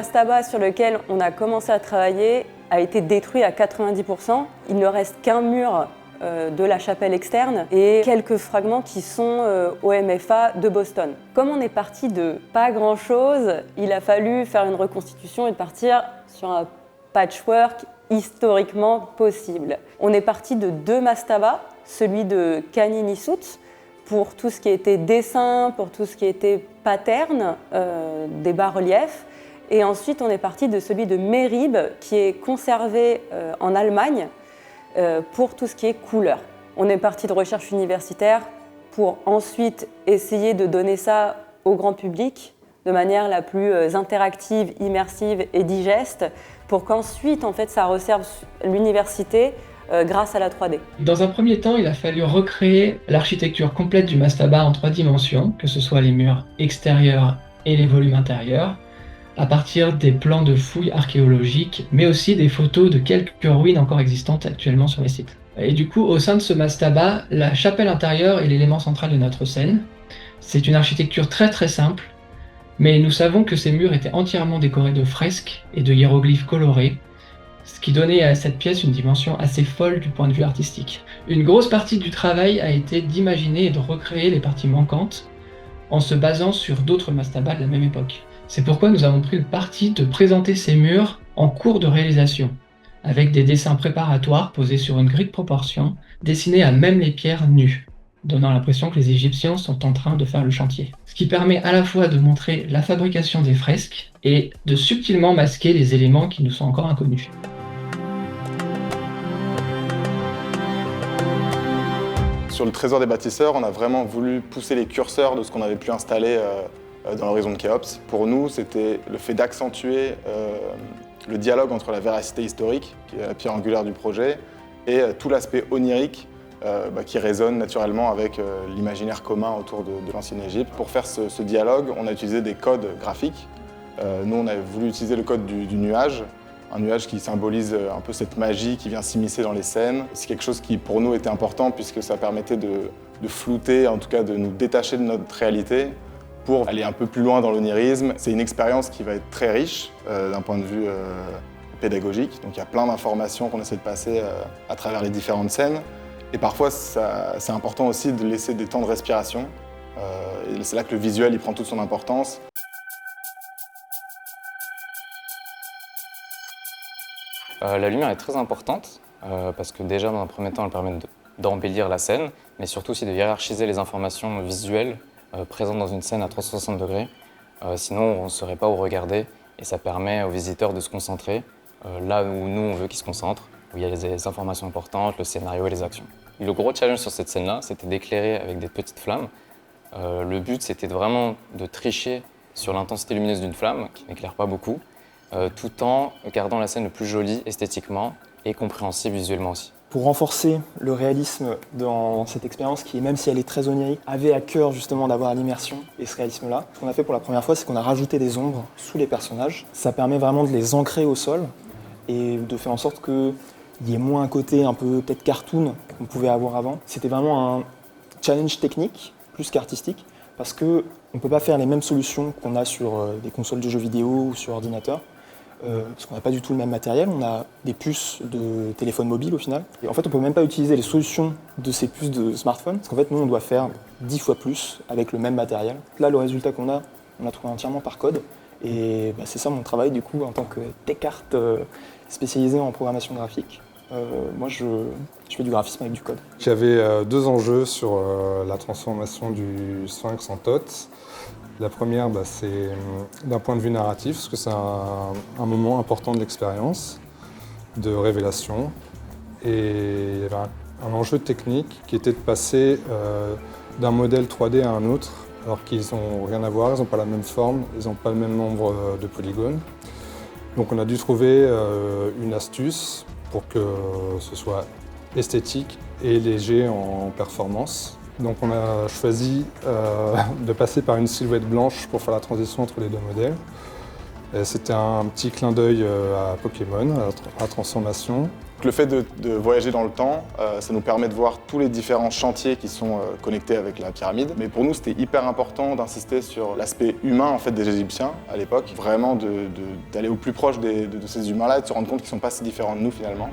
mastaba sur lequel on a commencé à travailler a été détruit à 90%. Il ne reste qu'un mur de la chapelle externe et quelques fragments qui sont au MFA de Boston. Comme on est parti de pas grand-chose, il a fallu faire une reconstitution et partir sur un patchwork historiquement possible. On est parti de 2 mastabas, celui de Kani-Nisut pour tout ce qui était dessin, pour tout ce qui était pattern, des bas-reliefs. Et ensuite, on est parti de celui de Merib, qui est conservé en Allemagne, pour tout ce qui est couleur. On est parti de recherche universitaire pour ensuite essayer de donner ça au grand public de manière la plus interactive, immersive et digeste, pour qu'ensuite, en fait, ça resserve l'université grâce à la 3D. Dans un premier temps, il a fallu recréer l'architecture complète du mastaba en 3 dimensions, que ce soit les murs extérieurs et les volumes intérieurs, à partir des plans de fouilles archéologiques, mais aussi des photos de quelques ruines encore existantes actuellement sur les sites. Et du coup, au sein de ce mastaba, la chapelle intérieure est l'élément central de notre scène. C'est une architecture très simple, mais nous savons que ces murs étaient entièrement décorés de fresques et de hiéroglyphes colorés, ce qui donnait à cette pièce une dimension assez folle du point de vue artistique. Une grosse partie du travail a été d'imaginer et de recréer les parties manquantes en se basant sur d'autres mastabas de la même époque. C'est pourquoi nous avons pris le parti de présenter ces murs en cours de réalisation, avec des dessins préparatoires posés sur une grille de proportion, dessinés à même les pierres nues, donnant l'impression que les Égyptiens sont en train de faire le chantier. Ce qui permet à la fois de montrer la fabrication des fresques et de subtilement masquer les éléments qui nous sont encore inconnus. Sur le trésor des bâtisseurs, on a vraiment voulu pousser les curseurs de ce qu'on avait pu installer dans l'horizon de Khéops. Pour nous, c'était le fait d'accentuer le dialogue entre la véracité historique, qui est la pierre angulaire du projet, et tout l'aspect onirique qui résonne naturellement avec l'imaginaire commun autour de l'ancienne Égypte. Pour faire ce dialogue, on a utilisé des codes graphiques. Nous, on a voulu utiliser le code du nuage, un nuage qui symbolise un peu cette magie qui vient s'immiscer dans les scènes. C'est quelque chose qui, pour nous, était important puisque ça permettait de flouter, en tout cas de nous détacher de notre réalité pour aller un peu plus loin dans l'onirisme. C'est une expérience qui va être très riche d'un point de vue pédagogique. Donc il y a plein d'informations qu'on essaie de passer à travers les différentes scènes. Et parfois, c'est important aussi de laisser des temps de respiration. Et c'est là que le visuel il prend toute son importance. La lumière est très importante parce que déjà, dans un premier temps, elle permet d'embellir la scène, mais surtout aussi de hiérarchiser les informations visuelles présentes dans une scène à 360 degrés. Sinon, on ne saurait pas où regarder et ça permet aux visiteurs de se concentrer là où nous, on veut qu'ils se concentrent, où il y a les informations importantes, le scénario et les actions. Le gros challenge sur cette scène-là, c'était d'éclairer avec des petites flammes. Le but, c'était vraiment de tricher sur l'intensité lumineuse d'une flamme, qui n'éclaire pas beaucoup, tout en gardant la scène le plus jolie esthétiquement et compréhensible visuellement aussi. Pour renforcer le réalisme dans cette expérience qui, même si elle est très onirique, avait à cœur justement d'avoir l'immersion et ce réalisme-là, ce qu'on a fait pour la première fois, c'est qu'on a rajouté des ombres sous les personnages. Ça permet vraiment de les ancrer au sol et de faire en sorte qu'il y ait moins un côté un peu peut-être cartoon qu'on pouvait avoir avant. C'était vraiment un challenge technique plus qu'artistique parce qu'on ne peut pas faire les mêmes solutions qu'on a sur des consoles de jeux vidéo ou sur ordinateur. Parce qu'on n'a pas du tout le même matériel, on a des puces de téléphone mobile au final. Et en fait, on ne peut même pas utiliser les solutions de ces puces de smartphone, parce qu'en fait, nous, on doit faire 10 fois plus avec le même matériel. Là, le résultat qu'on a, on l'a trouvé entièrement par code. Et c'est ça mon travail, du coup, en tant que tech-art spécialisé en programmation graphique. Moi, je fais du graphisme avec du code. J'avais 2 enjeux sur la transformation du Sphinx en TOT. La première, c'est d'un point de vue narratif, parce que c'est un moment important de l'expérience, de révélation. Et il y avait un enjeu technique qui était de passer d'un modèle 3D à un autre, alors qu'ils n'ont rien à voir, ils n'ont pas la même forme, ils n'ont pas le même nombre de polygones. Donc on a dû trouver une astuce pour que ce soit esthétique et léger en performance. Donc on a choisi de passer par une silhouette blanche pour faire la transition entre les 2 modèles. Et c'était un petit clin d'œil à Pokémon, à la transformation. Le fait de voyager dans le temps, ça nous permet de voir tous les différents chantiers qui sont connectés avec la pyramide. Mais pour nous, c'était hyper important d'insister sur l'aspect humain en fait, des Égyptiens à l'époque. Vraiment d'aller au plus proche de ces humains-là et de se rendre compte qu'ils ne sont pas si différents de nous finalement.